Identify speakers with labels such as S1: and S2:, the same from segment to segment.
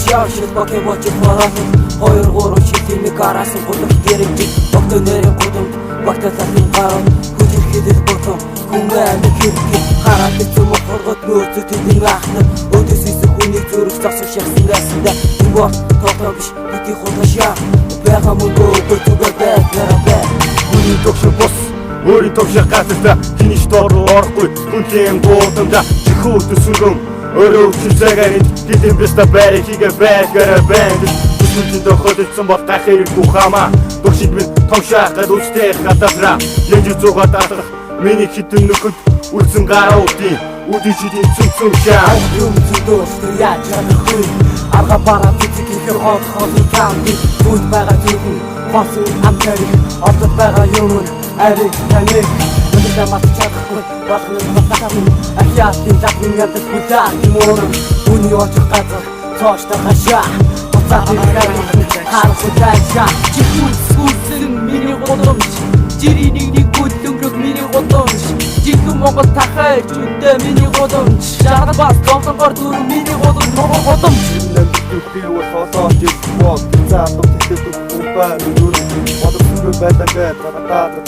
S1: Şarjı bakayım açık falanım Hayır koru çiftimi karasın kurdum gerekli Baktı nereye kurdum Baktı tatmin karan Hücür gidir botum Kunga elde kirki Karanlık tümü korkut Mürtü tüdün ahtım Ödüsüsü huni türük Saksı şahsın resinde Duvar toplamış Bitti kontaşa Beğamın bu Götü göbek Merhaba
S2: Huni tokşu bos Huri tokşu katırda Finish doğru orkuy Kuntliyem doğdumda Çıkırdı sürüm Өрөө чимсээгэрид Гэдэм бэста бэрихигэ бэтгэрэ бэндис Түсүлчиндө хөдөлсөн бол гахэрэг бүхама Дуршид минь томшаахад үстэй хатасра Янжи зуга татах Миний хитэн нөхөд үлсэн гараудын Үдичидийн цүм шаа
S1: Юм зүдөөстөр яаж чадахгүй Арга бараа цэцэг ихэр хот хотын таамдын Түнд байгаа зүгэн Хосын амтарик Одод байгаа юм Арик таныг Өнөдөө мат чадахгүй Батхнын батхамын Ахиатын захын ядаж бүдаа Тимурын Үний очих газар Цоочтой хашаа Буцаатын гаргын Харахгүй тайшаа Чихүүл сүрсэн миний годомч Жириний нэг бүдлөнгөрөг миний годомч Жинхэнэ Монгол тахайч Үдээ миний годомч Шаргал бас Зовлонгоор дүүрэн миний годомч Монгол годомч
S2: Биур хосооч бод цаатуу тэтгэх үпаа нүрэн Бодомсгүй байдагаа татаа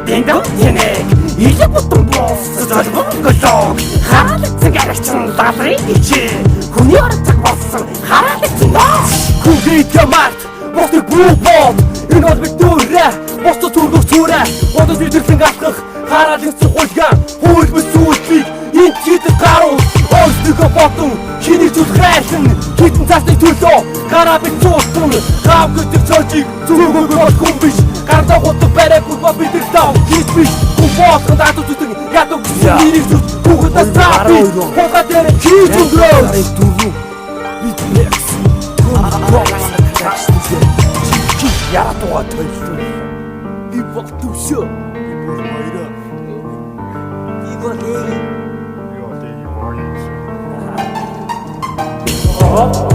S2: Дэндэн тэнэг Илэг бутан бос Золбон голог Хараалцсан гарагчин Лалрын ичи Хүний орцаг болсон Хараалцсан нос Хүнгээд ямарт Босыг бүү бод Энэ бол бид дүүрэ Босто түргөх цүрэ Бодос бидэрлэн алхах Хараалцсан хулган Хуулбэл сүүлтлийг Энд хитэг гаруул Ойсногоо ботон Хиний зүл хайрсан Хитэн цаасны төлөө Гараа бид цуустун Хав гэдэг цожиг Зүгөөгөө бол хүн биш Гарда гутг барай бүгөө бидэр тав Хит биш Хүн боотгонд адууд үтэн Ядуу гэсэн миний зүт Түүхэдээс цааби Хулга дээр хийж өнгөрөө Дөрвөн Бид лекс Чи яратугаа тойлсон Би бол төвшөө Би бол баяраа Би бол ээ
S3: Oh